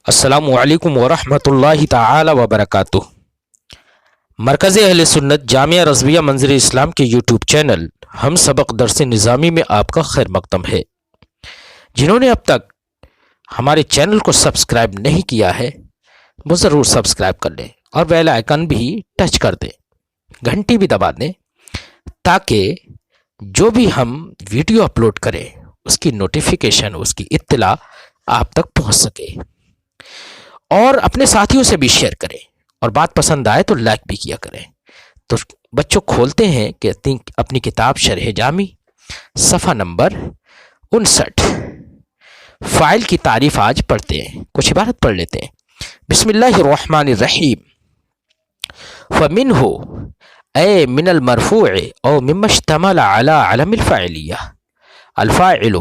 السلام علیکم ورحمۃ اللہ تعالی وبرکاتہ۔ مرکز اہل سنت جامعہ رضویہ منظر اسلام کے یوٹیوب چینل ہم سبق درس نظامی میں آپ کا خیر مقدم ہے۔ جنہوں نے اب تک ہمارے چینل کو سبسکرائب نہیں کیا ہے وہ ضرور سبسکرائب کر لیں اور بیل آئیکن بھی ٹچ کر دیں، گھنٹی بھی دبا دیں تاکہ جو بھی ہم ویڈیو اپلوڈ کریں اس کی نوٹیفیکیشن، اس کی اطلاع آپ تک پہنچ سکے، اور اپنے ساتھیوں سے بھی شیئر کریں، اور بات پسند آئے تو لائک بھی کیا کریں۔ تو بچوں کھولتے ہیں کہ اپنی کتاب شرح جامی صفحہ نمبر 59، فاعل کی تعریف آج پڑھتے ہیں، کچھ عبارت پڑھ لیتے ہیں۔ بسم اللہ الرحمن الرحیم۔ فمنہ اے من المرفوع او مما اشتمل على علم الفاعلیہ الفاعل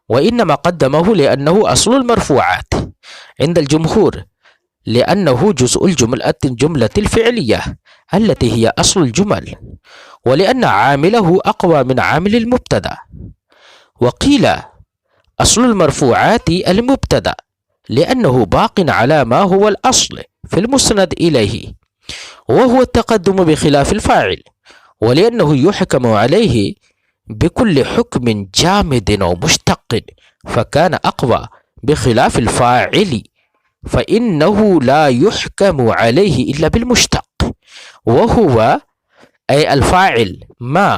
وانما قدمه لانه اصل المرفوعات عند الجمهور لأنه جزء الجملة الفعلية التي هي أصل الجمل، ولأن عامله أقوى من عامل المبتدأ، وقيل أصل المرفوعات المبتدأ لأنه باق على ما هو الأصل في المسند إليه وهو التقدم بخلاف الفاعل، ولأنه يحكم عليه بكل حكم جامد أو مشتق فكان أقوى بخلاف الفاعل فإنه لا يحكم عليه إلا بالمشتق، وهو أي الفاعل ما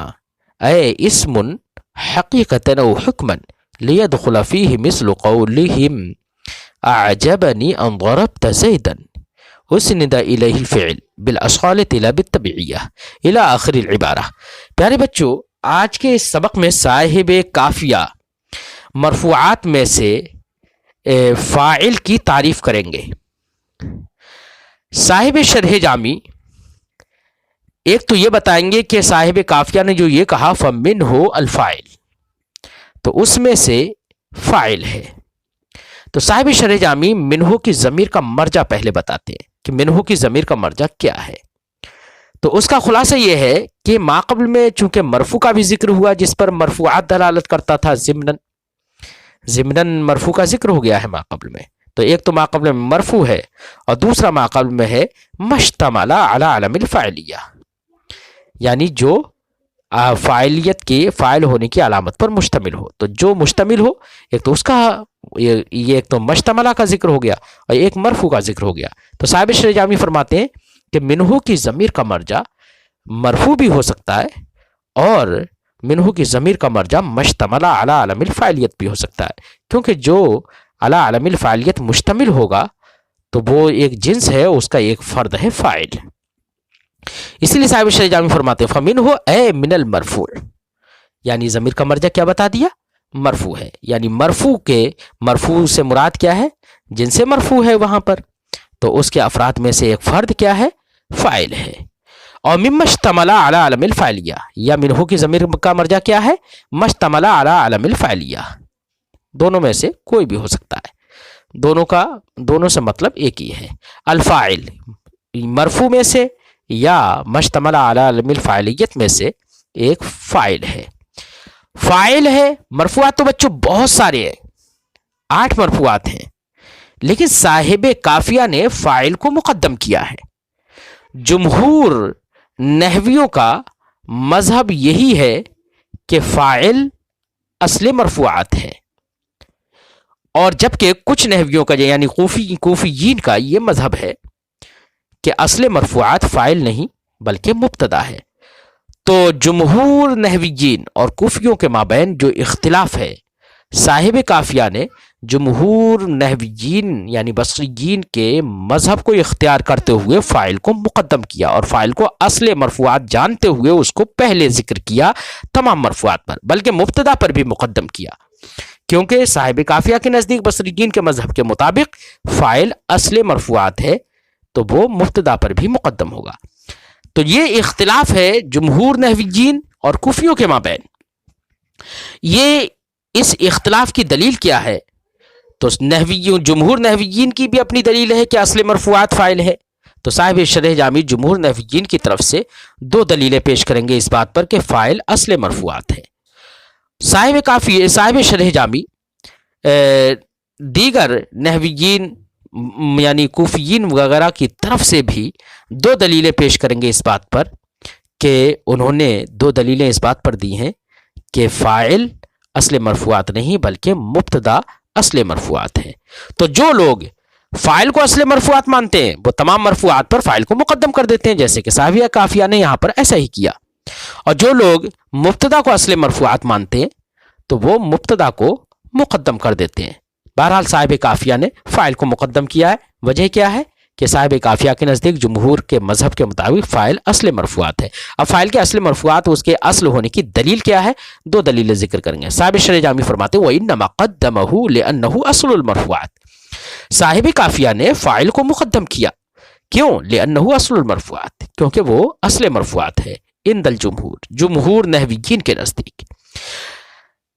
أي اسم حقيقة أو حكما ليدخل فيه مثل قولهم أعجبني أن ضربت زيدا أسند إليه الفعل بالأصالة لا بالتبعية إلى آخر العبارة۔ پیارے بچوں، آج کے اس سبق میں صاحب کافیہ مرفوعات میں سے فاعل کی تعریف کریں گے۔ صاحب شرح جامی ایک تو یہ بتائیں گے کہ صاحب کافیہ نے جو یہ کہا فمنہ الفاعل، تو اس میں سے فاعل ہے۔ تو صاحب شرح جامی منہ کی ضمیر کا مرجع پہلے بتاتے ہیں کہ منہ کی ضمیر کا مرجع کیا ہے۔ تو اس کا خلاصہ یہ ہے کہ ماقبل میں چونکہ مرفوع کا بھی ذکر ہوا جس پر مرفوعات دلالت کرتا تھا، ضمناً مرفوع کا ذکر ہو گیا ہے ماقبل میں، تو ایک تو ماقبل میں مرفوع ہے اور دوسرا ماقبل میں ہے مشتمل علی علم الفاعلیہ، یعنی جو فاعلیت کے فاعل ہونے کی علامت پر مشتمل ہو۔ تو جو مشتمل ہو، ایک تو اس کا یہ ایک تو مشتملہ کا ذکر ہو گیا اور ایک مرفوع کا ذکر ہو گیا۔ تو صاحب شرح جامی فرماتے ہیں کہ منہ کی ضمیر کا مرجع مرفوع بھی ہو سکتا ہے اور منہ کی ضمیر کا مرجع مشتمل علی علم الفاعلیت بھی ہو سکتا ہے، کیونکہ جو علی علم الفاعلیت مشتمل ہوگا تو وہ ایک جنس ہے، اس کا ایک فرد ہے فاعل۔ اسی لیے صاحب شرح جامی فرماتے ہیں فمنہ اے من المرفوع، یعنی ضمیر کا مرجع کیا بتا دیا؟ مرفوع ہے، یعنی مرفوع سے مراد کیا ہے؟ جن سے مرفوع ہے وہاں پر، تو اس کے افراد میں سے ایک فرد کیا ہے؟ فاعل ہے۔ اور مما اشتمل علی علم الفاعلیہ، یا منہ کی ضمیر کا مرجع کیا ہے؟ مشتمل علی علم الفاعلیہ، دونوں میں سے کوئی بھی ہو سکتا ہے، دونوں سے مطلب ایک ہی ہے۔ الفاعل مرفوع میں سے یا مشتمل علی علم الفاعلیت میں سے ایک فاعل ہے۔ فاعل ہے، مرفوعات تو بچوں بہت سارے ہیں، 8 مرفوعات ہیں، لیکن صاحب کافیہ نے فاعل کو مقدم کیا ہے۔ جمہور نحویوں کا مذہب یہی ہے کہ فاعل اصل مرفوعات ہے، اور جبکہ کچھ نحویوں کا یعنی کوفیین کا یہ مذہب ہے کہ اصل مرفوعات فاعل نہیں بلکہ مبتدا ہے۔ تو جمہور نحویین اور کوفیوں کے مابین جو اختلاف ہے، صاحب کافیہ نے جمہور نحویین یعنی بصریین کے مذہب کو اختیار کرتے ہوئے فاعل کو مقدم کیا، اور فاعل کو اصل مرفوعات جانتے ہوئے اس کو پہلے ذکر کیا تمام مرفوعات پر، بلکہ مبتدا پر بھی مقدم کیا، کیونکہ صاحب کافیہ کے نزدیک بصریین کے مذہب کے مطابق فاعل اصل مرفوعات ہے تو وہ مبتدا پر بھی مقدم ہوگا۔ تو یہ اختلاف ہے جمہور نحویین اور کوفیوں کے مابین۔ یہ اس اختلاف کی دلیل کیا ہے؟ تو جمہور نحویین کی بھی اپنی دلیل ہے کہ اصل مرفوعات فاعل ہے، تو صاحب شرح جامی جمہور نحویین کی طرف سے 2 دلیلیں پیش کریں گے اس بات پر کہ فاعل اصل مرفوعات ہے۔ صاحب شرح جامی دیگر نحویین یعنی کوفیین وغیرہ کی طرف سے بھی دو دلیلیں پیش کریں گے اس بات پر کہ انہوں نے دو دلیلیں اس بات پر دی ہیں کہ فاعل اصل مرفوعات نہیں بلکہ مبتدا اصل مرفوعات ہیں۔ تو جو لوگ فاعل کو اصل مرفوعات مانتے ہیں وہ تمام مرفوعات پر فاعل کو مقدم کر دیتے ہیں، جیسے کہ صاحبیہ کافیہ نے یہاں پر ایسا ہی کیا، اور جو لوگ مبتدا کو اصل مرفوعات مانتے ہیں تو وہ مبتدا کو مقدم کر دیتے ہیں۔ بہرحال صاحب کافیہ نے فاعل کو مقدم کیا ہے، وجہ کیا ہے کہ صاحب کافیہ کے نزدیک جمہور کے مذہب کے مطابق فاعل اصل مرفوعات ہے۔ اب فاعل کے اصل مرفوعات اس کے اصل ہونے کی دلیل کیا ہے؟ دو دلیلیں ذکر کریں گے۔ صاحب شرح جامی فرماتے ہیں وَإِنَّمَا قَدَّمَهُ لِأَنَّهُ أَصْلُ الْمَرْفُوعَاتِ، صاحب کافیہ نے فاعل کو مقدم کیا، کیوں؟ لِأَنَّهُ أَصْلُ الْمَرْفُوعَاتِ، کیونکہ وہ اصل مرفوعات ہے عند الجمہور، جمہور نحویین کے نزدیک۔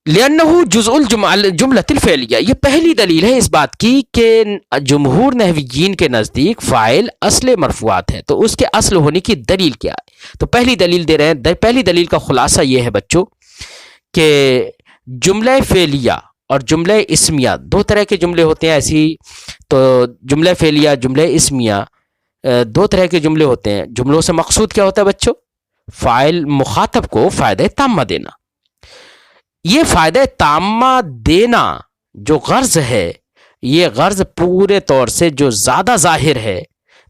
لِأَنَّهُ جُزْءُ الْجُمْلَةِ الْفِعْلِيَّةِ، یہ پہلی دلیل ہے اس بات کی کہ جمہور نحویین کے نزدیک فاعل اصل مرفوعات ہے، تو اس کے اصل ہونے کی دلیل کیا ہے؟ تو پہلی دلیل دے رہے ہیں۔ پہلی دلیل کا خلاصہ یہ ہے بچوں کہ جملہ فعلیہ اور جملہ اسمیہ دو طرح کے جملے ہوتے ہیں ایسی، تو جملہ فعلیہ جملہ اسمیہ دو طرح کے جملے ہوتے ہیں۔ جملوں سے مقصود کیا ہوتا ہے بچوں؟ فاعل مخاطب کو فائدہ تامہ دینا۔ یہ فائدہ تامہ دینا جو غرض ہے، یہ غرض پورے طور سے جو زیادہ ظاہر ہے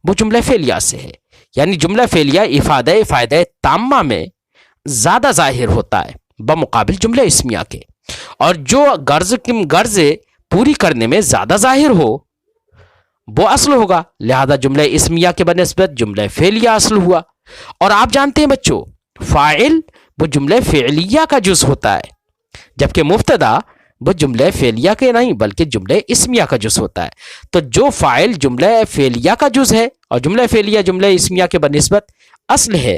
وہ جملہ فعلیہ سے ہے، یعنی جملہ فعلیہ افادہ فائدہ تامہ میں زیادہ ظاہر ہوتا ہے بمقابل جملہ اسمیہ کے، اور جو غرض پوری کرنے میں زیادہ ظاہر ہو وہ اصل ہوگا، لہذا جملہ اسمیہ کے بنسبت جملہ فعلیہ اصل ہوا۔ اور آپ جانتے ہیں بچوں فاعل وہ جملہ فعلیہ کا جز ہوتا ہے، جبکہ مبتدا وہ جملہ فعلیہ کے نہیں بلکہ جملہ اسمیہ کا جز ہوتا ہے۔ تو جو فاعل جملہ فعلیہ کا جز ہے اور جملہ فعلیہ جملہ اسمیہ کے بنسبت اصل ہے،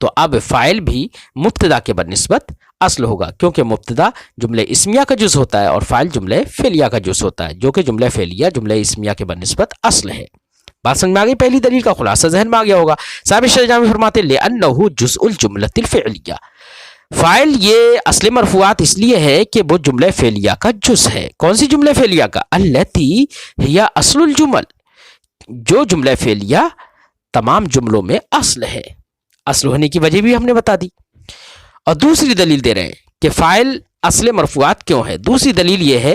تو اب فاعل بھی مبتدا کے بنسبت اصل ہوگا، کیونکہ مبتدا جملہ اسمیہ کا جز ہوتا ہے اور فاعل جملہ فعلیہ کا جز ہوتا ہے، جو کہ جملہ فعلیہ جملہ اسمیہ کے بنسبت اصل ہے۔ بات سمجھ میں آ گئی؟ پہلی دلیل کا خلاصہ ذہن میں آ گیا ہوگا۔ صاحب شرح جامی فرماتے لِأَنَّهُ جُزْءُ الْجُمْلَةِ الْفِعْلِيَّةِ، فاعل یہ اصل مرفوعات اس لیے ہے کہ وہ جملہ فعلیہ کا جز ہے۔ کون سی جملہ فعلیہ کا؟ الَّتِي هِيَ أَصْلُ الْجُمَلِ، جو جملہ فعلیہ تمام جملوں میں اصل ہے۔ اصل ہونے کی وجہ بھی ہم نے بتا دی، اور دوسری دلیل دے رہے ہیں کہ فاعل اصل مرفوعات کیوں ہے۔ دوسری دلیل یہ ہے،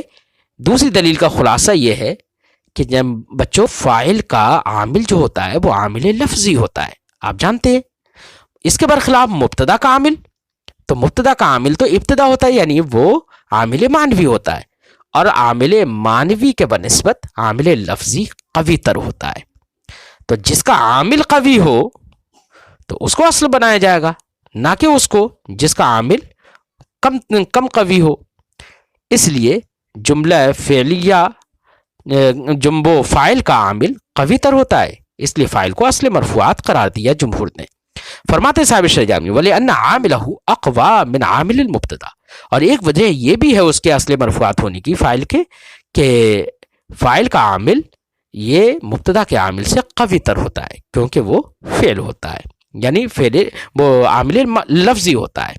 دوسری دلیل کا خلاصہ یہ ہے کہ جب بچوں فاعل کا عامل جو ہوتا ہے وہ عامل لفظی ہوتا ہے، آپ جانتے ہیں۔ اس کے برخلاف مبتدا کا عامل، تو مبتدا کا عامل تو ابتدا ہوتا ہے، یعنی وہ عامل معنوی ہوتا ہے، اور عامل معنوی کے بنسبت عامل لفظی قوی تر ہوتا ہے۔ تو جس کا عامل قوی ہو تو اس کو اصل بنایا جائے گا، نہ کہ اس کو جس کا عامل کم قوی ہو۔ اس لیے جملہ فعلیہ جمبو فاعل کا عامل قوی تر ہوتا ہے، اس لیے فاعل کو اصل مرفوعات قرار دیا جمہور نے۔ فرماتے صاحب شرح جامی وَلِأَنَّ عَامِلَهُ أَقْوَى مِنْ عَامِلِ الْمُبْتَدَى، اور ایک وجہ یہ بھی ہے اس کے اصل مرفوعات ہونے کی فاعل کے کہ فاعل کا عامل یہ مبتدا کے عامل سے قوی تر ہوتا ہے، کیونکہ وہ فعل ہوتا ہے، یعنی فعل وہ عامل لفظی ہوتا ہے۔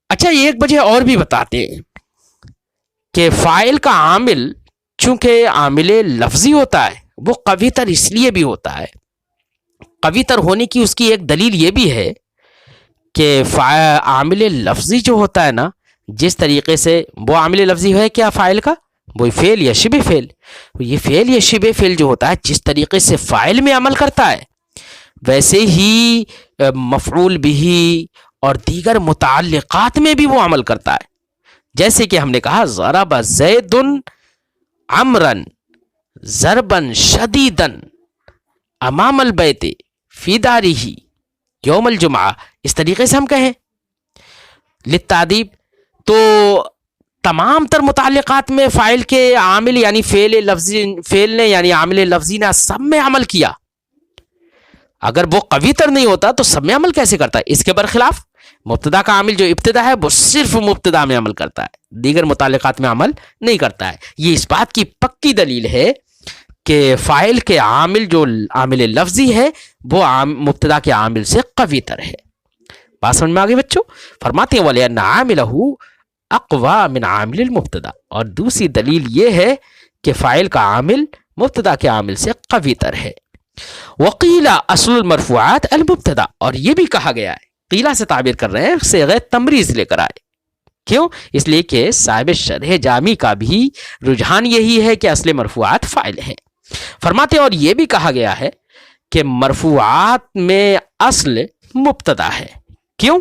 اچھا ایک وجہ اور بھی بتاتے ہیں کہ فاعل کا عامل چونکہ عامل لفظی ہوتا ہے وہ قوی تر اس لیے بھی ہوتا ہے، قوی تر ہونے کی اس کی ایک دلیل یہ بھی ہے کہ عامل لفظی جو ہوتا ہے نا، جس طریقے سے وہ عامل لفظی ہے کیا فاعل کا، وہ فعل یا شبہ فعل، یہ فعل یا شبہ فعل جو ہوتا ہے جس طریقے سے فاعل میں عمل کرتا ہے ویسے ہی مفعول بھی اور دیگر متعلقات میں بھی وہ عمل کرتا ہے۔ جیسے کہ ہم نے کہا ضرب زید عمرا ضربا شدیدا امام البیت فی دارہ یوم الجمعہ، اس طریقے سے ہم کہیں للتعدیب۔ تو تمام تر متعلقات میں فاعل کے عامل یعنی فعل نے یعنی عامل لفظی نے سب میں عمل کیا، اگر وہ قوی تر نہیں ہوتا تو سب میں عمل کیسے کرتا ہے؟ اس کے برخلاف مبتدا کا عامل جو ابتدا ہے وہ صرف مبتدا میں عمل کرتا ہے، دیگر متعلقات میں عمل نہیں کرتا ہے۔ یہ اس بات کی پکی دلیل ہے کہ فاعل کے عامل جو عامل لفظی ہے وہ مبتدا کے عامل سے قوی تر ہے۔ بات سمجھ میں آ گئی بچوں؟ فرماتے ہیں وَلِأَنَّ عَامِلَهُ أَقْوَى مِنْ عَامِلِ الْمُبْتَدَى، اور دوسری دلیل یہ ہے کہ فاعل کا عامل مبتدا کے عامل سے قوی تر ہے۔ وقیل اصل المرفوعات المبتدا، اور یہ بھی کہا گیا ہے، قیلہ سے تعبیر کر رہے ہیں، صیغہ تمریز لے کر آئے، کیوں؟ اس لیے کہ صاحب شرح جامی کا بھی رجحان یہی ہے کہ اصل مرفوعات فاعل ہیں۔ فرماتے ہیں اور یہ بھی کہا گیا ہے کہ مرفوعات میں اصل مبتدا ہے، کیوں؟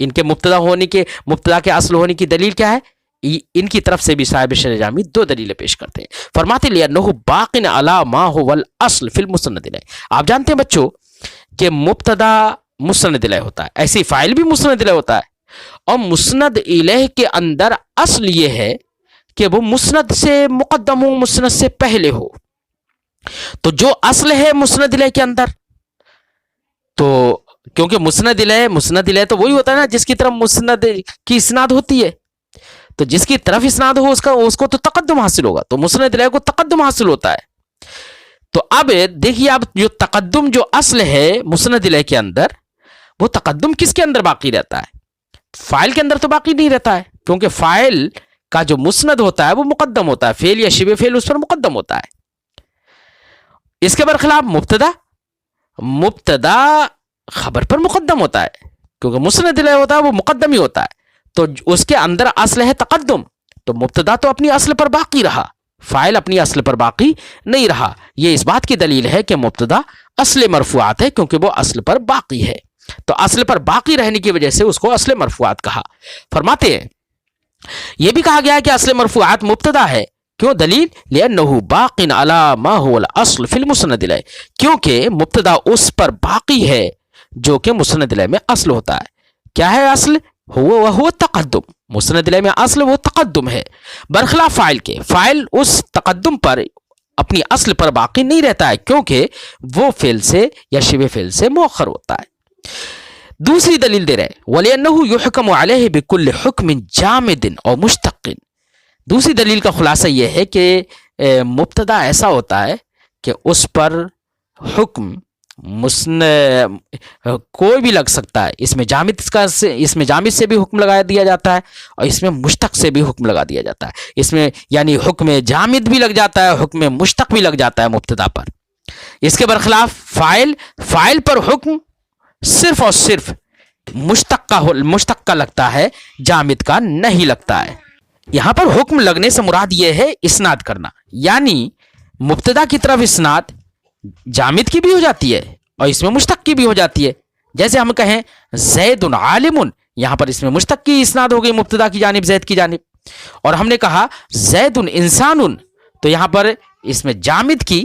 ان کے مبتدا کے اصل ہونے کی دلیل کیا ہے؟ ان کی طرف سے بھی صاحب شرح جامی دو دلیلیں پیش کرتے ہیں۔ فرماتے لِأَنَّهُ بَاقٍ عَلَى مَا هُوَ الْأَصْلُ فِي الْمُسْنَدِ إِلَيْهِ، آپ جانتے ہیں بچوں کہ مبتدا مسند الیہ ہوتا ہے، ایسے فاعل بھی مسند الیہ ہوتا ہے، اور مسند الیہ کے اندر اصل یہ ہے کہ وہ مسند سے مقدم ہو، مسند سے پہلے ہو۔ تو جو اصل ہے مسند الیہ کے اندر، تو کیونکہ مسند الیہ تو وہی ہوتا ہے نا جس کی طرف مسند کی اسناد ہوتی ہے، تو جس کی طرف اسناد ہو اس کو تو تقدم حاصل ہوگا، تو مسند الیہ کو تقدم حاصل ہوتا ہے۔ تو اب دیکھیے، اب جو تقدم جو اصل ہے مسند الیہ کے اندر، وہ تقدم کس کے اندر باقی رہتا ہے؟ فاعل کے اندر تو باقی نہیں رہتا ہے، کیونکہ فاعل کا جو مسند ہوتا ہے وہ مقدم ہوتا ہے، فعل یا شبہ فعل اس پر مقدم ہوتا ہے۔ اس کے برخلاف مبتدا خبر پر مقدم ہوتا ہے، کیونکہ مسند الیہ ہوتا ہے وہ مقدم ہی ہوتا ہے، تو اس کے اندر اصل ہے تقدم، تو مبتدا تو اپنی اصل پر باقی رہا، فاعل اپنی اصل پر باقی نہیں رہا۔ یہ اس بات کی دلیل ہے کہ مبتدا اصل مرفوعات ہے، کیونکہ وہ اصل پر باقی ہے، تو اصل پر باقی رہنے کی وجہ سے اس کو اصل مرفوعات کہا۔ فرماتے ہیں یہ بھی کہا گیا ہے کہ اصل مرفوعات مبتدا ہے، کیوں؟ دلیل لِأَنَّهُ بَاقٍ عَلَى مَا هُوَ الْأَصْلُ فِي الْمُسْنَدِ إِلَيْهِ، کیونکہ مبتدا اس پر باقی ہے جو کہ مسند الیہ میں اصل ہوتا ہے۔ کیا ہے اصل؟ وہ تقدم، مسند الیہ میں اصل وہ تقدم ہے، برخلاف فاعل کے، فاعل اس تقدم پر اپنی اصل پر باقی نہیں رہتا ہے، کیونکہ وہ فعل سے یا شبہ فعل سے مؤخر ہوتا ہے۔ دوسری دلیل دے رہے وَلِأَنَّهُ يُحْكَمُ عَلَيْهِ بِكُلِّ حُكْمٍ جَامِدٍ أَوْ مُشْتَقٍ، دوسری دلیل کا خلاصہ یہ ہے کہ مبتدا ایسا ہوتا ہے کہ اس پر حکم کوئی بھی لگ سکتا ہے، اس میں جامد سے بھی حکم لگا دیا جاتا ہے، اور اس میں مشتق سے بھی حکم لگا دیا جاتا ہے، اس میں یعنی حکم جامد بھی لگ جاتا ہے، حکم مشتق بھی لگ جاتا ہے مبتدا پر۔ اس کے برخلاف فاعل پر حکم صرف اور صرف مشتق کا لگتا ہے، جامد کا نہیں لگتا ہے۔ یہاں پر حکم لگنے سے مراد یہ ہے اسناد کرنا، یعنی مبتدا کی طرف اسناد جامد کی بھی ہو جاتی ہے اور اس میں مشتق کی بھی ہو جاتی ہے۔ جیسے ہم کہیں زید عالم، یہاں پر اس میں مشتق کی اسناد ہو گئی مبتدا کی جانب، زید کی جانب، اور ہم نے کہا زید انسان، تو یہاں پر اس میں جامد کی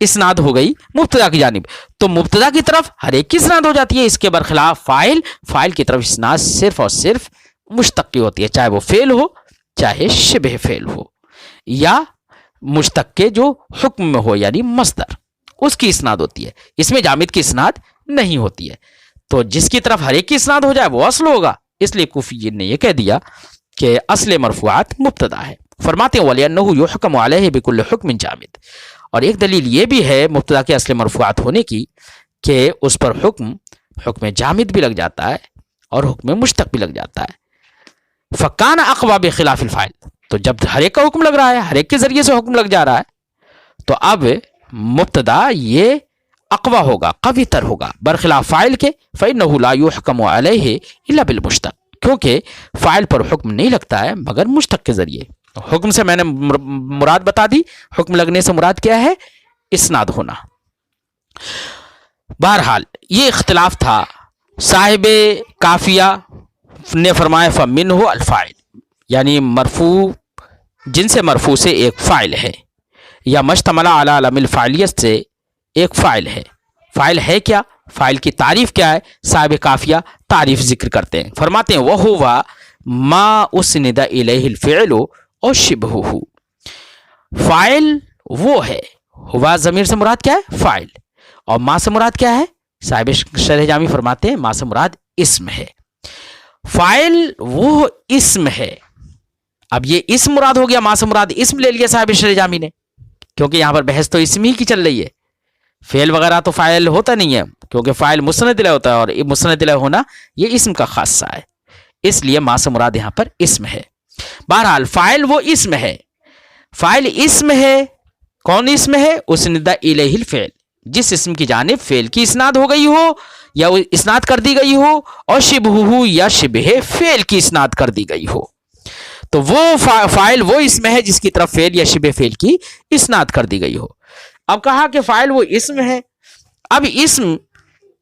اسناد ہو گئی مبتدا کی جانب، تو مبتدا کی طرف ہر ایک کی اسناد ہو جاتی ہے۔ اس کے برخلاف فاعل کی طرف اسناد صرف اور صرف مشتق کی ہوتی ہے، چاہے وہ فعل ہو چاہے شبہ فعل ہو، یا مشتق کے جو حکم میں ہو یعنی مصدر، اس کی اسناد ہوتی ہے، اس میں جامد کی اسناد نہیں ہوتی ہے۔ تو جس کی طرف ہر ایک کی اسناد ہو جائے وہ اصل ہوگا، اس لیے کوفیین نے یہ کہہ دیا کہ اصل مرفوعات مبتدا ہے۔ فرماتے ہیں وَلِأَنَّهُ يُحْكَمُ عَلَيْهِ بِكُلِّ حُكْمٍ جَامِدٍ، اور ایک دلیل یہ بھی ہے مبتدا کے اصل مرفوعات ہونے کی کہ اس پر حکم جامد بھی لگ جاتا ہے اور حکم مشتق بھی لگ جاتا ہے۔ فَكَانَ أَقْوَى بِخِلَافِ الْفَاعِلِ، تو جب ہر ایک کا حکم لگ رہا ہے، ہر ایک کے ذریعے سے حکم لگ جا رہا ہے، تو اب مبتدا یہ اقوی ہوگا، قوی تر ہوگا، برخلاف فاعل کے فَإِنَّهُ لَا يُحْكَمُ عَلَيْهِ إِلَّا بِالْمُشْتَقِ، کیونکہ فاعل پر حکم نہیں لگتا ہے مگر مشتق کے ذریعے۔ حکم سے میں نے مراد بتا دی، حکم لگنے سے مراد کیا ہے؟ اسناد ہونا۔ بہرحال یہ اختلاف تھا۔ صاحب کافیہ نے فرمایا فَمِنْهُ الْفَاعِلُ، یعنی مرفوع جن سے مرفوع سے ایک فاعل ہے، یا مشتمل علی علم الفاعلیت سے ایک فاعل ہے۔ فاعل ہے کیا؟ فاعل کی تعریف کیا ہے؟ صاحب کافیہ تعریف ذکر کرتے ہیں، فرماتے ہیں وَهُوَ مَا أُسْنِدَ إِلَيْهِ الْفِعْلُ أَوْ شِبْهُهُ، فاعل وہ ہے، ہوا ضمیر سے مراد کیا ہے؟ فاعل، اور ما سے مراد کیا ہے؟ صاحب شرح جامی فرماتے ہیں ما سے مراد اسم ہے۔ فاعل وہ اسم ہے، اب یہ اسم مراد ہو گیا، ما سے مراد اسم لے لیا صاحب شرح جامی نے، کیونکہ یہاں پر بحث تو اسم ہی کی چل رہی ہے، فعل وغیرہ تو فاعل ہوتا نہیں ہے، کیونکہ فاعل مسند الیہ ہوتا ہے، اور مسند الیہ ہونا یہ اسم کا خاصہ ہے، اس لیے ما سے مراد یہاں پر اسم ہے۔ بہرحال فاعل وہ اسم ہے، فاعل اسم ہے. کون اسم ہے؟ اسند الیہ الفعل، جس اسم کی جانب فعل کی اسناد ہو گئی ہو یا وہ اسناد کر دی گئی ہو، اور شبہ یا شبہ فعل کی اسناد کر دی گئی ہو. تو وہ فاعل وہ اسم ہے جس کی طرف فعل یا شبہ فعل کی اسناد کر دی گئی ہو. اب کہا کہ فاعل وہ اسم ہے. اب اسم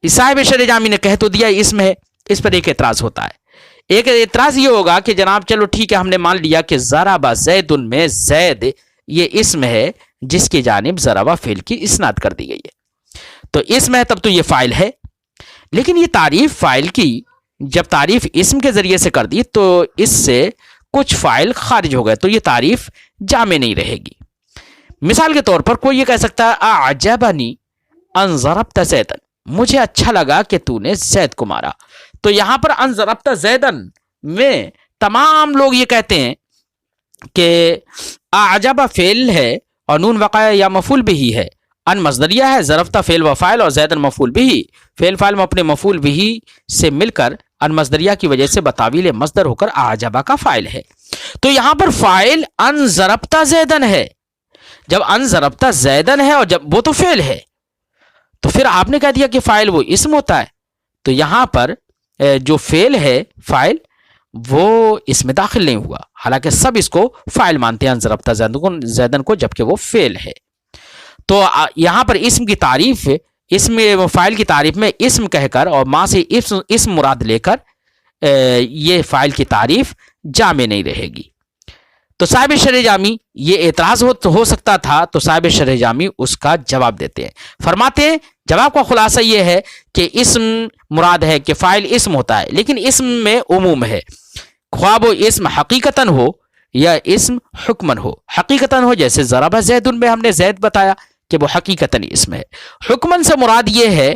صاحب شرح جامی نے کہہ تو دیا اسم ہے، اس پر ایک اعتراض ہوتا ہے. ایک اعتراض یہ ہوگا کہ جناب چلو ٹھیک ہے، ہم نے مان لیا کہ ضرب زید میں زید یہ اسم ہے جس کی جانب ضرب فعل کی اسناد کر دی گئی ہے، تو اسم ہے، تب تو یہ فاعل ہے. لیکن یہ تعریف فاعل کی جب تعریف اسم کے ذریعے سے کر دی تو اس سے کچھ فاعل خارج ہو گئے، تو یہ تعریف جامع نہیں رہے گی. مثال کے طور پر کوئی یہ کہہ سکتا ہے اعجبنی ان ضربت زیدن، مجھے اچھا لگا کہ تو نے زید کو مارا. تو یہاں پر ان ضربت زیدن میں تمام لوگ یہ کہتے ہیں کہ اعجب فعل ہے اور نون وقع یا مفعول بھی ہے، ان مصدریہ ہے، ضربت فعل و فاعل اور زیدن مفعول بھی، فعل فاعل میں اپنے مفعول بھی سے مل کر ان مصدریہ کی وجہ سے بتاویل مصدر ہو کر اعجبہ کا فاعل ہے. تو یہاں پر فاعل ان ضربت زیدن ہے. جب ان ضربت زیدن ہے اور جب وہ تو فعل ہے، تو پھر آپ نے کہہ دیا کہ فاعل وہ اسم ہوتا ہے. تو یہاں پر جو فعل ہے فاعل وہ اس میں داخل نہیں ہوا، حالانکہ سب اس کو فاعل مانتے ہیں ان ضربت زیدن کو، جبکہ وہ فعل ہے. تو یہاں پر اسم کی تعریف، اسم فاعل کی تعریف میں اسم کہہ کر اور ماں سے اسم مراد لے کر یہ فاعل کی تعریف جامع نہیں رہے گی. تو صاحب شرح جامی یہ اعتراض ہو سکتا تھا، تو صاحب شرح جامی اس کا جواب دیتے ہیں. فرماتے ہیں جواب کا خلاصہ یہ ہے کہ اسم مراد ہے کہ فاعل اسم ہوتا ہے، لیکن اسم میں عموم ہے، خواہ وہ اسم حقیقتاً ہو یا اسم حکمن ہو. حقیقتاً ہو جیسے ضرب زیدن میں ہم نے زید بتایا کہ وہ حقیقتاً اسم ہے. حکمن سے مراد یہ ہے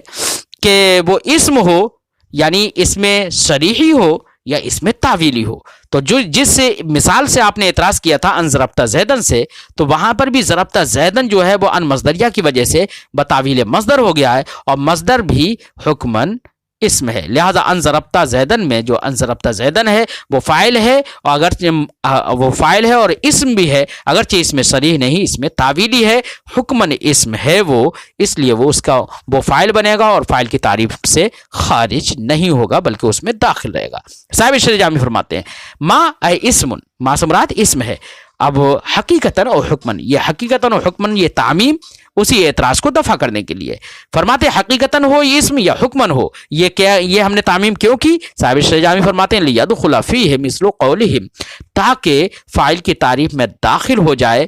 کہ وہ اسم ہو، یعنی اس میں صریحی ہو یا اس میں تعویلی ہو. تو جس سے مثال سے آپ نے اعتراض کیا تھا ان ضربت زیدن سے، تو وہاں پر بھی ضربت زیدن جو ہے وہ ان مصدریہ کی وجہ سے بتاویل مصدر ہو گیا ہے، اور مصدر بھی حکمن اسم ہے. لہذا ان ضربت زیدن میں جو ان ضربت زیدن ہے وہ فاعل ہے، اور اگرچہ وہ فاعل ہے اور اسم بھی ہے، اگرچہ اس میں صریح نہیں، اس میں تعویلی ہے، حکمن اسم ہے وہ، اس لیے وہ اس کا وہ فاعل بنے گا اور فاعل کی تعریف سے خارج نہیں ہوگا بلکہ اس میں داخل رہے گا. صاحب شرح جامی فرماتے ہیں ما اے اسم، ما سے مراد اسم ہے. اب حقیقتاً اور حکمن، یہ حقیقتاً اور حکمن یہ تعمیم اسی اعتراض کو دفع کرنے کے لیے. فرماتے حقیقتاً ہو یہ اسم یا حکمن ہو، یہ ہم نے تعمیم کیوں کی؟ صاحب شرح جامی فرماتے ہیں لیدخل فیہ مثل قولہم، تاکہ فاعل کی تعریف میں داخل ہو جائے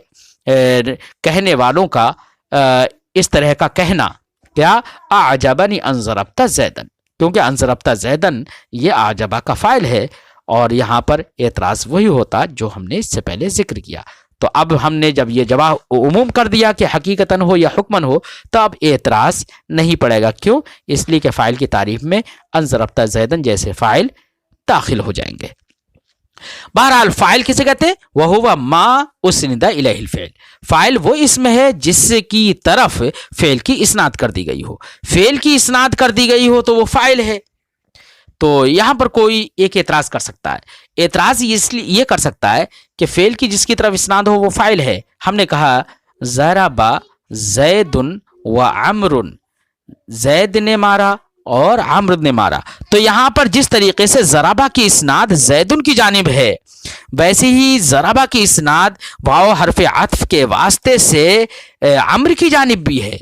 کہنے والوں کا اس طرح کا کہنا، کیا اعجبنی ان ضربت زیدن، کیونکہ ان ضربت زیدن یہ اعجبہ کا فاعل ہے، اور یہاں پر اعتراض وہی ہوتا جو ہم نے اس سے پہلے ذکر کیا. تو اب ہم نے جب یہ جواب عموم کر دیا کہ حقیقتاً ہو یا حکمن ہو، تو اب اعتراض نہیں پڑے گا. کیوں؟ اس لیے کہ فاعل کی تعریف میں ان ضربت زیدن جیسے فاعل داخل ہو جائیں گے. بہرحال فاعل کسے کہتے ہیں؟ وَهُوَ مَا أُسْنِدَ إِلَيْهِ الْفِعْلِ، فاعل وہ اسم ہے جس کی طرف فعل کی اسناد کر دی گئی ہو. فعل کی اسناد کر دی گئی ہو تو وہ فاعل ہے. تو یہاں پر کوئی ایک اعتراض کر سکتا ہے. اعتراض اس لیے یہ کر سکتا ہے کہ فعل کی جس کی طرف اسناد ہو وہ فاعل ہے. ہم نے کہا ضرب زید و عمر، زید نے مارا اور عمر نے مارا. تو یہاں پر جس طریقے سے ضربہ کی اسناد زیدن کی جانب ہے، ویسے ہی ضربہ کی اسناد واو حرف عطف کے واسطے سے عمر کی جانب بھی ہے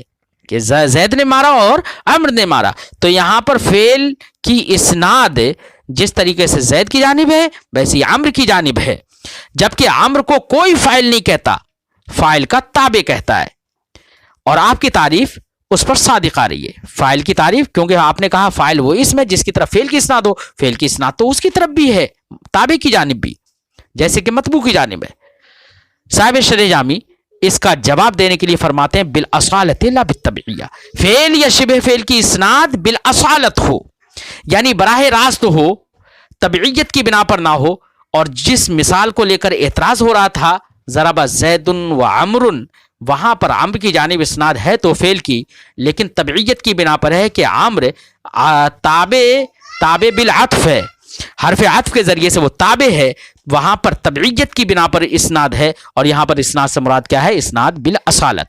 کہ زید نے مارا اور عمر نے مارا. تو یہاں پر فعل کی اسناد جس طریقے سے زید کی جانب ہے ویسے عمر کی جانب ہے، جبکہ عمر کو کوئی فاعل نہیں کہتا، فاعل کا تابع کہتا ہے، اور آپ کی تعریف اس پر صادق آ رہی ہے. فاعل کی تعریف، کیونکہ آپ نے کہا فاعل وہ اسم ہے جس کی طرف فعل کی اسناد ہو، فعل کی اسناد تو اس کی طرف بھی ہے، تابع کی جانب بھی، جیسے کہ مطبوع کی جانب ہے. صاحب شرح جامی اس کا جواب دینے کے لیے فرماتے ہیں بالاصالۃ لا بالتبعیہ، فعل یا شبہ فعل کی اسناد بالاصالت ہو، یعنی براہ راست ہو، تبعیت کی بنا پر نہ ہو. اور جس مثال کو لے کر اعتراض ہو رہا تھا ضرب زید و عمر، وہاں پر عمر کی جانب اسناد ہے تو فعل کی، لیکن تبعیت کی بنا پر ہے کہ عمر تابع بالعطف ہے، حرف عطف کے ذریعے سے وہ تابع ہے، وہاں پر تبعیت کی بنا پر اسناد ہے، اور یہاں پر اسناد سے مراد کیا ہے؟ اسناد بالاصالت،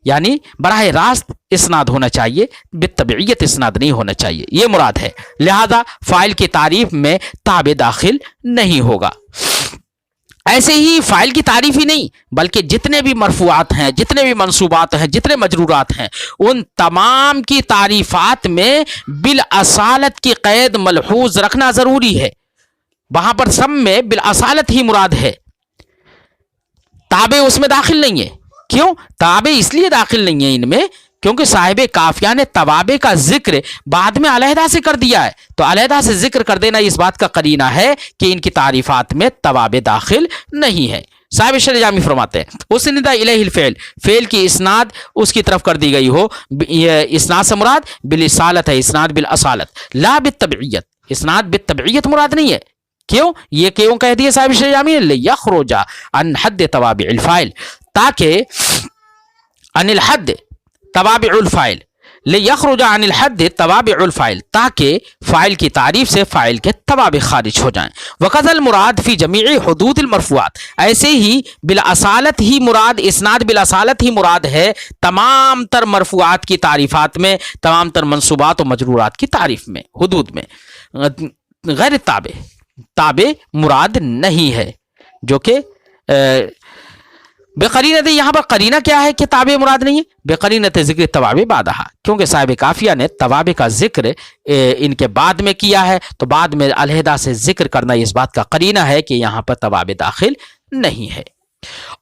یعنی براہ راست اسناد ہونا چاہیے، بالتبعیت اسناد نہیں ہونا چاہیے، یہ مراد ہے۔ لہذا فاعل کی تعریف میں تابع داخل نہیں ہوگا۔ ایسے ہی فاعل کی تعریف ہی نہیں بلکہ جتنے بھی مرفوعات ہیں، جتنے بھی منصوبات ہیں، جتنے مجرورات ہیں، ان تمام کی تعریفات میں بالاصالت کی قید ملحوظ رکھنا ضروری ہے۔ وہاں پر سب میں بالاصالت ہی مراد ہے، تابع اس میں داخل نہیں ہے۔ کیوں تابع؟ اس لیے داخل نہیں ہے ان میں کیونکہ صاحب قافیہ نے توابع کا ذکر بعد میں علیحدہ سے کر دیا ہے، تو علیحدہ سے ذکر کر دینا اس بات کا قرینہ ہے کہ ان کی تعریفات میں توابع داخل نہیں ہے۔ صاحب شرح جامی فرماتے ہیں اسند الیہ الفعل، فعل کی اسناد اس کی طرف کر دی گئی ہو، اسناد سے مراد بالاصالت ہے، اسناد بالاصالت لا بالتبعیت، اسناد بالتبعیت مراد نہیں ہے۔ کیوں؟ یہ کیوں کہہ دیا صاحب شرح جامی؟ لیخرج عن حد توابع الفاعل، تاکہ عن الحد توابع الفاعل، لیخرج عن الحد توابع الفاعل، تاکہ فاعل کی تعریف سے فاعل کے توابع خارج ہو جائیں۔ وقذا المراد فی جمیع حدود المرفوعات، ایسے ہی بالاصالت ہی مراد، اسناد بالاصالت ہی مراد ہے تمام تر مرفوعات کی تعریفات میں، تمام تر منصوبات و مجرورات کی تعریف میں، حدود میں، غیر تابع، تابع مراد نہیں ہے، جو کہ بقرینت، یہاں پر قرینہ کیا ہے کہ تابع مراد نہیں ہے؟ بقرینت ذکر توابع بعدہ، کیونکہ صاحب قافیہ نے توابع کا ذکر ان کے بعد میں کیا ہے، تو بعد میں علیحدہ سے ذکر کرنا اس بات کا قرینہ ہے کہ یہاں پر توابع داخل نہیں ہے۔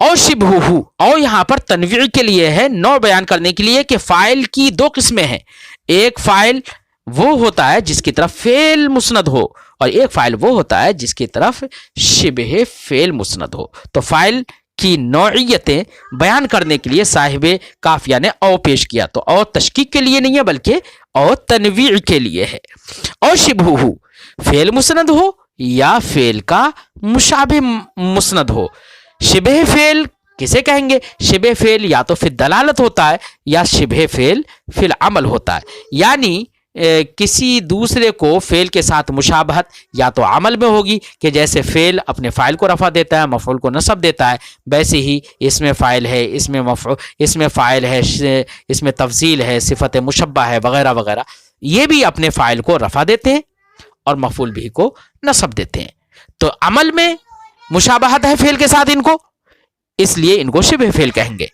اور شبہہ، اور یہاں پر تنویع کے لیے ہے، نوع بیان کرنے کے لیے کہ فاعل کی دو قسمیں ہیں، ایک فاعل وہ ہوتا ہے جس کی طرف فعل مسند ہو، اور ایک فاعل وہ ہوتا ہے جس کی طرف شبہ فعل مسند ہو۔ تو فاعل کی نوعیتیں بیان کرنے کے لیے صاحب قافیہ نے او پیش کیا، تو او تشکیک کے لیے نہیں ہے بلکہ او تنویع کے لیے ہے۔ اور شبہہ، فعل مسند ہو یا فعل کا مشابہ مسند ہو۔ شبہ فعل کسے کہیں گے؟ شبہ فعل یا تو فی الدلالت ہوتا ہے یا شبہ فعل فی العمل ہوتا ہے، یعنی کسی دوسرے کو فعل کے ساتھ مشابہت یا تو عمل میں ہوگی کہ جیسے فعل اپنے فاعل کو رفع دیتا ہے، مفعول کو نصب دیتا ہے، ویسے ہی اس میں فاعل ہے، اس میں فاعل ہے، اس میں تفضیل ہے، صفت مشبہ ہے، وغیرہ وغیرہ، یہ بھی اپنے فاعل کو رفع دیتے ہیں اور مفعول بھی کو نصب دیتے ہیں۔ تو عمل میں مشابہت ہے فعل کے ساتھ ان کو، اس لیے ان کو شبہ فعل کہیں گے۔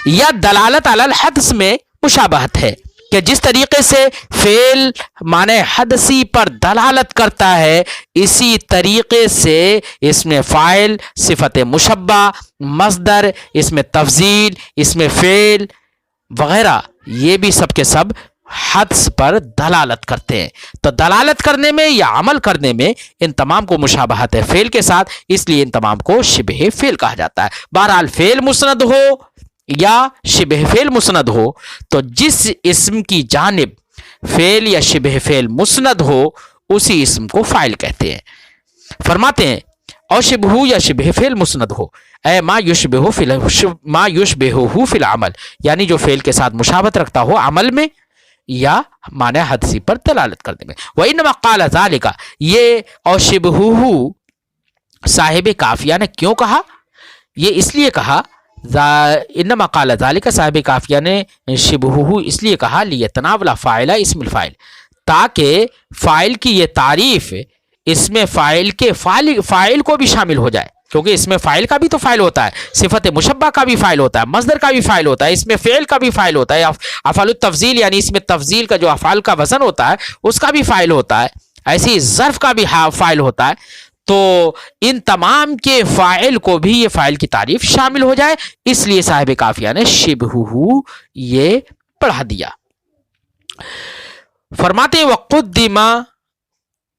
یا دلالت علی الحدث میں مشابہت ہے کہ جس طریقے سے فعل معنی حدثی پر دلالت کرتا ہے، اسی طریقے سے اس میں فاعل، صفت مشبہ، مصدر، اس میں تفضیل، اس میں فعل وغیرہ، یہ بھی سب کے سب حدث پر دلالت کرتے ہیں۔ تو دلالت کرنے میں یا عمل کرنے میں ان تمام کو مشابہت ہے فعل کے ساتھ، اس لیے ان تمام کو شبہ فعل کہا جاتا ہے۔ بہرحال فعل مسند ہو یا شبہ فعل مسند ہو، تو جس اسم کی جانب فعل یا شبہ فعل مسند ہو اسی اسم کو فاعل کہتے ہیں۔ فرماتے ہیں اور شبہ یا شبہ فعل مسند ہو، اے ما یشبہ فی العمل، یعنی جو فعل کے ساتھ مشابہت رکھتا ہو عمل میں یا معنی حدثی پر دلالت کرنے میں۔ وَإِنَّمَا قَالَ ذَلِكَ، یہ اور شبہ صاحب قافیہ نے کیوں کہا؟ یہ اس لیے کہا، انما قال ذالک، صاحب قافیہ نے شبہہ اس لیے کہا لیتناول فاعل اسم الفاعل، تاکہ فاعل کی یہ تعریف اس میں فاعل کے فاعل کو بھی شامل ہو جائے، کیونکہ اس میں فاعل کا بھی تو فاعل ہوتا ہے، صفت مشبہ کا بھی فاعل ہوتا ہے، مصدر کا بھی فاعل ہوتا ہے، اس میں فعل کا بھی فاعل ہوتا ہے، افعال التفضیل یعنی اس میں تفضیل کا جو افعال کا وزن ہوتا ہے اس کا بھی فاعل ہوتا ہے، ایسی ظرف کا بھی فاعل ہوتا ہے، تو ان تمام کے فاعل کو بھی یہ فاعل کی تعریف شامل ہو جائے، اس لیے صاحب قافیہ نے شبہہ یہ پڑھا دیا۔ فرماتے ہیں وقدم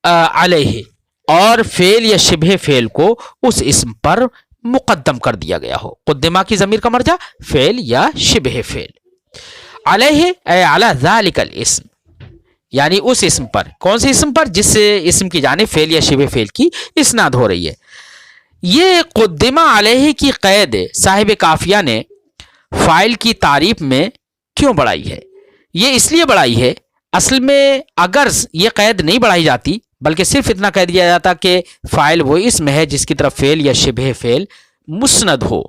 علیہ، اور فعل یا شبہ فعل کو اس اسم پر مقدم کر دیا گیا ہو۔ قدمہ کی ضمیر کا مرجع فعل یا شبہ فعل، علیہ اے علی ذالک الاسم، یعنی اس اسم پر، کون سے اسم پر؟ جس اسم کی جانب فعل یا شبہ فعل کی اسناد ہو رہی ہے۔ یہ قدمہ علیہ کی قید صاحب قافیہ نے فاعل کی تعریف میں کیوں بڑھائی ہے؟ یہ اس لیے بڑھائی ہے، اصل میں اگر یہ قید نہیں بڑھائی جاتی بلکہ صرف اتنا کہہ دیا جاتا کہ فاعل وہ اسم ہے جس کی طرف فعل یا شبہ فعل مسند ہو.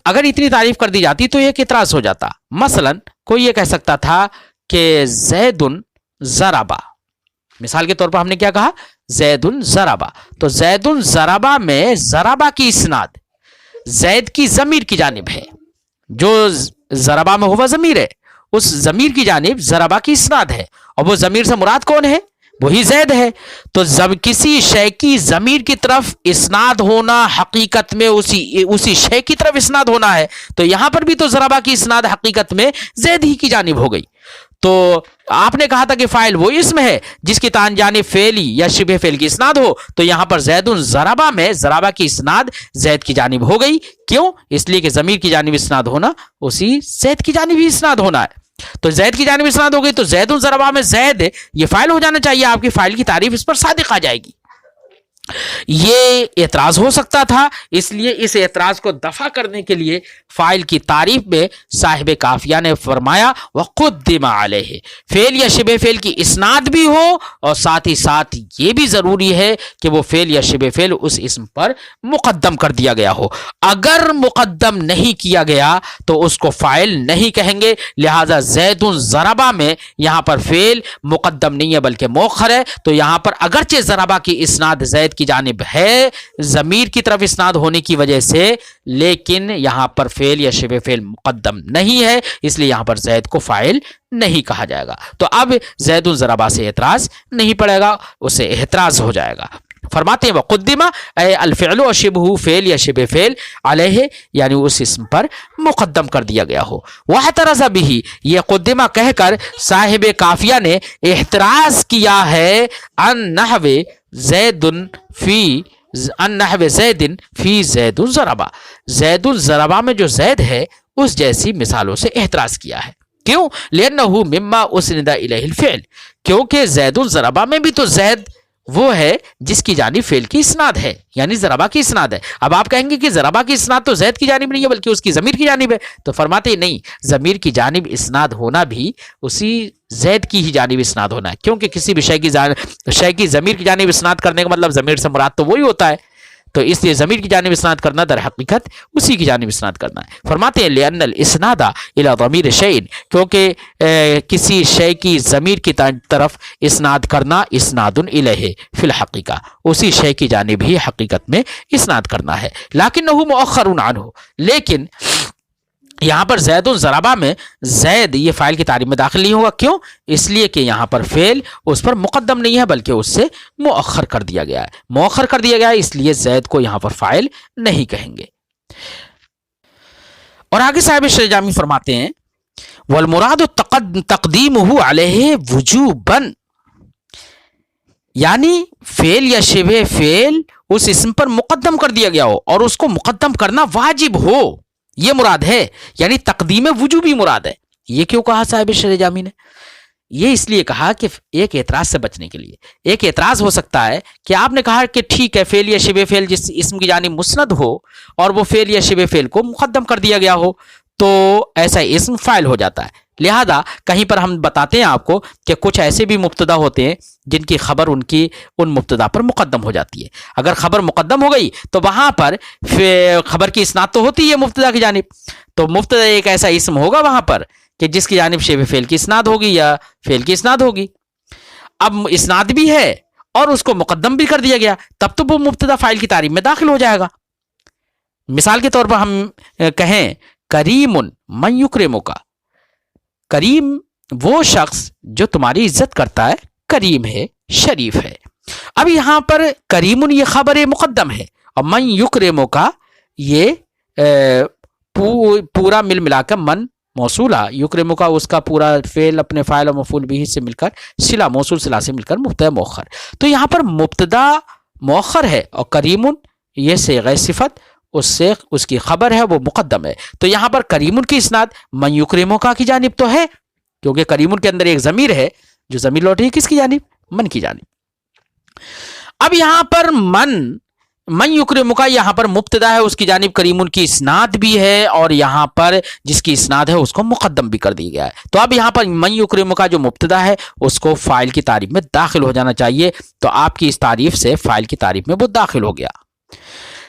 اگر اتنی تعریف کر دی جاتی تو ایک اعتراض ہو جاتا. مثلا کوئی یہ کہہ سکتا تھا کہ زید ضربا، مثال کے طور پر ہم نے کیا کہا؟ زید ضربا. تو زید ضربا میں ضربا کی اسناد زید کی ضمیر کی جانب ہے، جو ضربا میں ہوا ضمیر ہے اس ضمیر کی جانب ضربا کی اسناد ہے، اور وہ ضمیر سے مراد کون ہے؟ وہی زید ہے. تو کسی شے کی ضمیر کی طرف اسناد ہونا حقیقت میں اسی شے کی طرف اسناد ہونا ہے. تو یہاں پر بھی تو ضربا کی اسناد حقیقت میں زید ہی کی جانب ہو گئی. تو آپ نے کہا تھا کہ فاعل وہ اسم ہے جس کی تان جانب فعلی یا شبہ فعل کی اسناد ہو، تو یہاں پر زید ضربا میں ضربا کی اسناد زید کی جانب ہو گئی. کیوں؟ اس لیے کہ ضمیر کی جانب اسناد ہونا اسی زید کی جانب ہی اسناد ہونا ہے. تو زید کی جانب اسناد ہو گئی تو زید ضربا میں زید یہ فاعل ہو جانا چاہیے، آپ کی فاعل کی تعریف اس پر صادق آ جائے گی. یہ اعتراض ہو سکتا تھا، اس لیے اس اعتراض کو دفع کرنے کے لیے فاعل کی تعریف میں صاحب قافیہ نے فرمایا وقدم علیہ، فعل یا شبہ فعل کی اسناد بھی ہو اور ساتھ ہی ساتھ یہ بھی ضروری ہے کہ وہ فعل یا شبہ فعل اس اسم پر مقدم کر دیا گیا ہو. اگر مقدم نہیں کیا گیا تو اس کو فاعل نہیں کہیں گے. لہذا زید ضربا میں یہاں پر فعل مقدم نہیں ہے بلکہ مؤخر ہے. تو یہاں پر اگرچہ ضربا کی اسناد زید کی جانب ہے ضمیر کی طرف اسناد ہونے کی وجہ سے، لیکن یہاں پر فعل یا شبہ فعل مقدم نہیں ہے، اس لیے یہاں پر زید کو فاعل نہیں کہا جائے گا. تو اب زید ضربا سے اعتراض نہیں پڑے گا، اسے احتراز ہو جائے گا. فرماتے ہیں وقدم اے الفعل و شبہ فعل یا شبہ فعل علیہ، یعنی اس اسم پر مقدم کر دیا گیا ہو. واحترز بہ، یہ قدمہ کہہ کر صاحب قافیہ نے احتراز کیا ہے ان نحو زید فی زید ضربا، زید ضربا میں جو زید ہے اس جیسی مثالوں سے احتراز کیا ہے. کیوں؟ لأنہ مما اسند الیہ الفعل، کیونکہ زید ضربا میں بھی تو زید وہ ہے جس کی جانب فعل کی اسناد ہے، یعنی ضربا کی اسناد ہے. اب آپ کہیں گے کہ ضربا کی اسناد تو زید کی جانب نہیں ہے بلکہ اس کی ضمیر کی جانب ہے. تو فرماتے ہیں نہیں، ضمیر کی جانب اسناد ہونا بھی اسی زید کی ہی جانب اسناد ہونا ہے، کیونکہ کسی بھی شے کی ضمیر کی جانب اسناد کرنے کا مطلب ضمیر سے مراد تو وہی ہوتا ہے. تو اس لیے ضمیر کی جانب اسناد کرنا در حقیقت اسی کی جانب اسناد کرنا ہے. فرماتے ہیں لأن الاسناد الی ضمیر شیء، کیونکہ کسی شے کی ضمیر کی طرف اسناد کرنا اسناد الیہ فی الحقیقہ، اسی شے کی جانب ہی حقیقت میں اسناد کرنا ہے. لکنہ مؤخر عنہ، لیکن یہاں پر زید ضربا میں زید یہ فاعل کی تعریف میں داخل نہیں ہوگا. کیوں؟ اس لیے کہ یہاں پر فعل اس پر مقدم نہیں ہے بلکہ اس سے مؤخر کر دیا گیا ہے. مؤخر کر دیا گیا ہے اس لیے زید کو یہاں پر فاعل نہیں کہیں گے. اور آگے صاحب شرح جامی فرماتے ہیں والمراد تقدیمہ علیہ وجوبا، یعنی فعل یا شبہ فعل اس اسم پر مقدم کر دیا گیا ہو اور اس کو مقدم کرنا واجب ہو، یہ مراد ہے. یعنی تقدیم وجوبی مراد ہے. یہ کیوں کہا صاحب شرح جامی نے؟ یہ اس لیے کہا کہ ایک اعتراض سے بچنے کے لیے. ایک اعتراض ہو سکتا ہے کہ آپ نے کہا کہ ٹھیک ہے فعل یا شبہ فعل جس اسم کی جانب مسند ہو اور وہ فعل یا شبہ فعل کو مقدم کر دیا گیا ہو تو ایسا اسم فاعل ہو جاتا ہے. لہذا کہیں پر ہم بتاتے ہیں آپ کو کہ کچھ ایسے بھی مبتدا ہوتے ہیں جن کی خبر ان مبتدا پر مقدم ہو جاتی ہے. اگر خبر مقدم ہو گئی تو وہاں پر خبر کی اسناد تو ہوتی ہے مبتدا کی جانب، تو مبتدا ایک ایسا اسم ہوگا وہاں پر کہ جس کی جانب شبہ فعل کی اسناد ہوگی یا فعل کی اسناد ہوگی. اب اسناد بھی ہے اور اس کو مقدم بھی کر دیا گیا، تب تو وہ مبتدا فاعل کی تعریف میں داخل ہو جائے گا. مثال کے طور پر ہم کہیں کریم من یکرمک، کریم وہ شخص جو تمہاری عزت کرتا ہے، کریم ہے، شریف ہے. اب یہاں پر کریم یہ خبر مقدم ہے اور من یکرمک یہ پورا ملا کر من موصولہ، یکرمک اس کا پورا فعل اپنے فاعل و مفعول بھی سے مل کر صلہ، موصول صلہ سے مل کر مبتدا مؤخر. تو یہاں پر مبتدا مؤخر ہے اور کریم یہ صیغہ صفت اس کی خبر ہے وہ مقدم ہے. تو یہاں پر کریم کی اسناد من یکرمک کی جانب تو ہے، کیونکہ کریم کے اندر ایک ضمیر ہے جو ضمیر لوٹ رہی ہے کس کی جانب؟ من کی جانب. اب یہاں پر من من یکرمک یہاں پر مبتدا ہے، اس کی جانب کریم کی اسناد بھی ہے، اور یہاں پر جس کی اسناد ہے اس کو مقدم بھی کر دیا گیا ہے۔ تو اب یہاں پر من یکرمک جو مبتدا ہے اس کو فاعل کی تعریف میں داخل ہو جانا چاہیے، تو آپ کی اس تعریف سے فاعل کی تعریف میں وہ داخل ہو گیا۔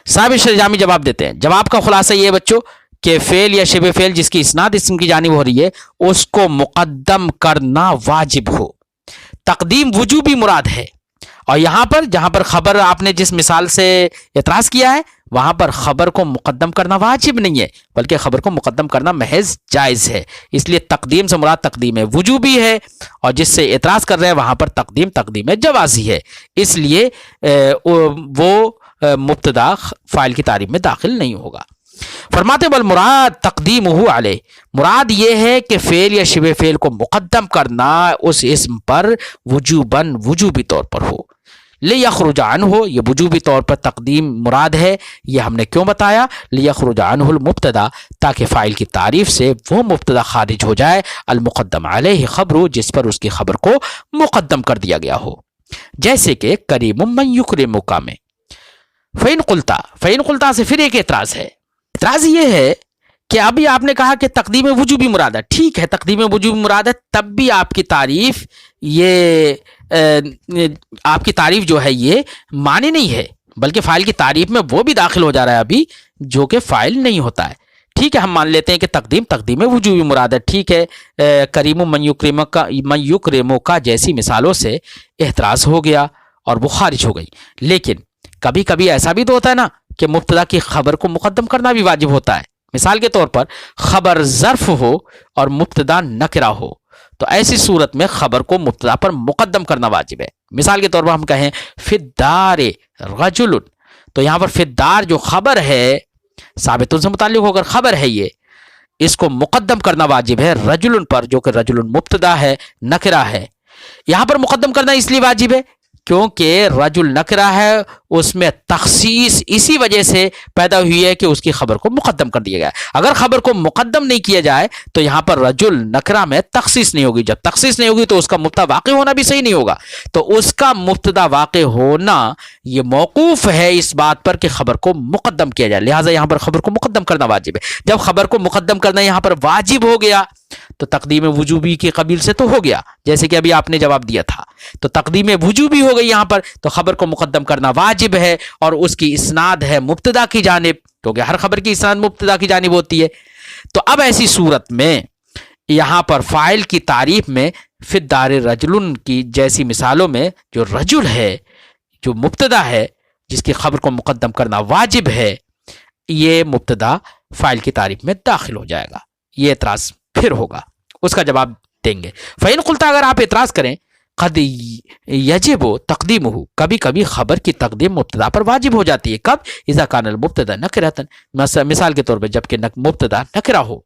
صاحب شرجامی جواب دیتے ہیں، جواب کا خلاصہ یہ بچوں کہ فعل یا شبہ فعل جس کی اسناد اسم کی جانب ہو رہی ہے اس کو مقدم کرنا واجب ہو، تقدیم وجوبی مراد ہے۔ اور یہاں پر جہاں پر خبر آپ نے جس مثال سے اعتراض کیا ہے وہاں پر خبر کو مقدم کرنا واجب نہیں ہے بلکہ خبر کو مقدم کرنا محض جائز ہے، اس لیے تقدیم سے مراد تقدیم وجوبی ہے، اور جس سے اعتراض کر رہے ہیں وہاں پر تقدیم جوازی ہے، اس لیے وہ مبتدا فاعل کی تعریف میں داخل نہیں ہوگا۔ فرماتے بل مراد تقدیمہ علیہ، مراد یہ ہے کہ فعل یا شبہ فعل کو مقدم کرنا اس اسم پر وجوباً وجوبی طور پر ہو، لیخرج عنہ، یہ وجوبی طور پر تقدیم مراد ہے، یہ ہم نے کیوں بتایا، لیخرج عنہ المبتدا، تاکہ فاعل کی تعریف سے وہ مبتدا خارج ہو جائے، المقدم علیہ خبر، جس پر اس کی خبر کو مقدم کر دیا گیا ہو، جیسے کہ کریم من یکرمک میں۔ فَإِن قُلْتَ سے پھر ایک اعتراض ہے، اعتراض یہ ہے کہ ابھی آپ نے کہا کہ تقدیم وجوبی مراد ہے، ٹھیک ہے تقدیم وجوبی مراد ہے، تب بھی آپ کی تعریف جو ہے یہ معنی نہیں ہے، بلکہ فاعل کی تعریف میں وہ بھی داخل ہو جا رہا ہے ابھی جو کہ فاعل نہیں ہوتا ہے۔ ٹھیک ہے ہم مان لیتے ہیں کہ تقدیم وجوبی مراد ہے، ٹھیک ہے کریم من یکرمک جیسی مثالوں سے احتراز ہو گیا اور وہ خارج ہو گئی، لیکن کبھی کبھی ایسا بھی تو ہوتا ہے نا کہ مبتدا کی خبر کو مقدم کرنا بھی واجب ہوتا ہے۔ مثال کے طور پر خبر ظرف ہو اور مبتدا نکرہ ہو، تو ایسی صورت میں خبر کو مبتدا پر مقدم کرنا واجب ہے۔ مثال کے طور پر ہم کہیں فی الدار رجل، تو یہاں پر فی الدار جو خبر ہے ثابتن سے متعلق ہو کر خبر ہے، یہ اس کو مقدم کرنا واجب ہے رجل پر، جو کہ رجل مبتدا ہے نکرہ ہے۔ یہاں پر مقدم کرنا اس لیے واجب ہے کیونکہ رجل نکرہ ہے، اس میں تخصیص اسی وجہ سے پیدا ہوئی ہے کہ اس کی خبر کو مقدم کر دیا گیا ہے۔ اگر خبر کو مقدم نہیں کیا جائے تو یہاں پر رجل نکرہ میں تخصیص نہیں ہوگی، جب تخصیص نہیں ہوگی تو اس کا مبتدا واقع ہونا بھی صحیح نہیں ہوگا، تو اس کا مبتدا واقع ہونا یہ موقوف ہے اس بات پر کہ خبر کو مقدم کیا جائے، لہٰذا یہاں پر خبر کو مقدم کرنا واجب ہے۔ جب خبر کو مقدم کرنا یہاں پر واجب ہو گیا تو تقدیم وجوبی کی قبیل سے تو ہو گیا، جیسے کہ ابھی آپ نے جواب دیا تھا، تو تقدیم وجوبی ہو گئی یہاں پر، تو خبر کو مقدم کرنا واجب ہے، اور اس کی اسناد ہے مبتدا کی جانب، کیونکہ ہر خبر کی اسناد مبتدا کی جانب ہوتی ہے۔ تو اب ایسی صورت میں یہاں پر فاعل کی تعریف میں فی الدار رجل کی جیسی مثالوں میں جو رجل ہے جو مبتدا ہے جس کی خبر کو مقدم کرنا واجب ہے، یہ مبتدا فاعل کی تعریف میں داخل ہو جائے گا، یہ اعتراض پھر ہوگا، اس کا جواب دیں گے۔ فَإِن قُلْتَ اگر آپ اعتراض کریں قد یجب تقدیمہ، کبھی کبھی خبر کی تقدیم مبتدا پر واجب ہو جاتی ہے، کب؟ اذا کان المبتدا نکرۃ، مثال کے طور پہ جب کہ مبتدا نکرہ ہو،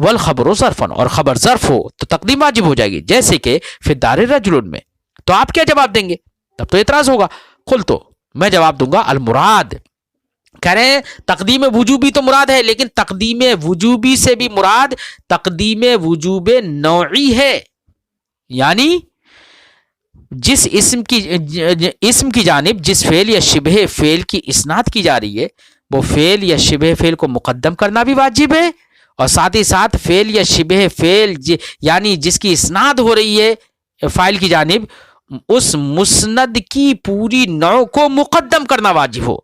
والخبر ظرفا، اور خبر ظرف ہو تو تقدیم واجب ہو جائے گی، جیسے کہ فی الدار رجل میں۔ تو آپ کیا جواب دیں گے؟ تب تو اعتراض ہوگا۔ قلت، میں جواب دوں گا المراد، کہہ رہے ہیں تقدیم وجوبی تو مراد ہے، لیکن تقدیم وجوبی سے بھی مراد تقدیم وجوب نوعی ہے، یعنی جس اسم کی جانب جس فعل یا شبہ فعل کی اسناد کی جا رہی ہے وہ فعل یا شبہ فعل کو مقدم کرنا بھی واجب ہے، اور ساتھ ہی ساتھ فعل یا شبہ فعل یعنی جس کی اسناد ہو رہی ہے فاعل کی جانب، اس مسند کی پوری نوع کو مقدم کرنا واجب ہو،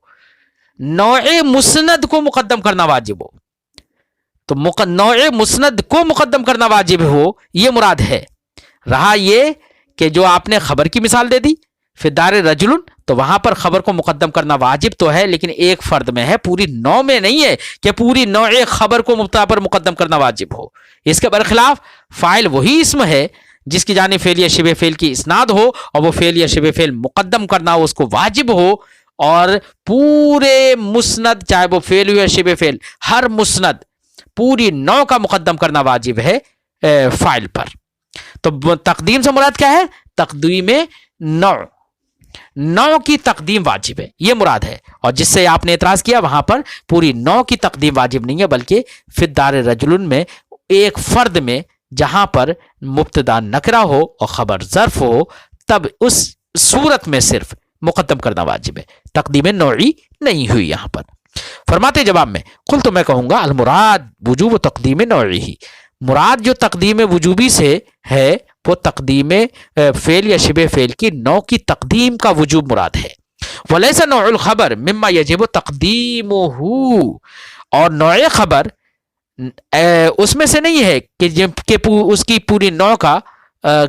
نوع مسند کو مقدم کرنا واجب ہو، تو نوع مسند کو مقدم کرنا واجب ہو، یہ مراد ہے۔ رہا یہ کہ جو آپ نے خبر کی مثال دے دی فی الدار رجل، تو وہاں پر خبر کو مقدم کرنا واجب تو ہے لیکن ایک فرد میں ہے، پوری نوع میں نہیں ہے کہ پوری نوع خبر کو مبتدا پر مقدم کرنا واجب ہو۔ اس کے برخلاف فاعل وہی اسم ہے جس کی جانب فعل یا شبہ فعل کی اسناد ہو اور وہ فعل یا شبہ فعل مقدم کرنا اس کو واجب ہو، اور پورے مسند چاہے وہ فعل ہو یا شبہ فعل، ہر مسند پوری نوع کا مقدم کرنا واجب ہے فاعل پر۔ تو تقدیم سے مراد کیا ہے؟ تقدیم نوع کی تقدیم واجب ہے، یہ مراد ہے، اور جس سے آپ نے اعتراض کیا وہاں پر پوری نوع کی تقدیم واجب نہیں ہے بلکہ فی الدار رجل میں ایک فرد میں جہاں پر مبتدا نکرہ ہو اور خبر ظرف ہو، تب اس صورت میں صرف مقدم کرنا واجب ہے، تقدیم نوعی نہیں ہوئی یہاں پر۔ فرماتے جواب میں قل تو میں کہوں گا المراد وجوب تقدیم نوعی ہی، مراد جو تقدیم وجوبی سے ہے وہ تقدیم فعل یا شبہ فعل کی نوع کی تقدیم کا وجوب مراد ہے۔ ولیس نوع الخبر مما یجب تقدیمہ، اور نوع خبر اس میں سے نہیں ہے کہ اس کی پوری نوع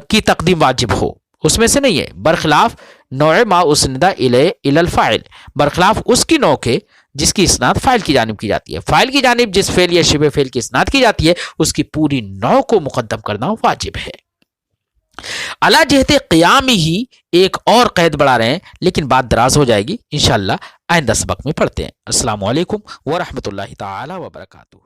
کی تقدیم واجب ہو، اس میں سے نہیں ہے، برخلاف نوع ما اسندہ الی الفاعل، برخلاف اس کی نوع کے جس کی اسناد فاعل کی جانب کی جاتی ہے۔ فاعل کی جانب جس فعل یا شبہ فعل کی اسناد کی جاتی ہے اس کی پوری نوع کو مقدم کرنا واجب ہے۔ علی جہت قیام ہی ایک اور قید بڑھا رہے ہیں لیکن بات دراز ہو جائے گی، انشاءاللہ آئندہ سبق میں پڑھتے ہیں۔ السلام علیکم ورحمۃ اللہ تعالی وبرکاتہ۔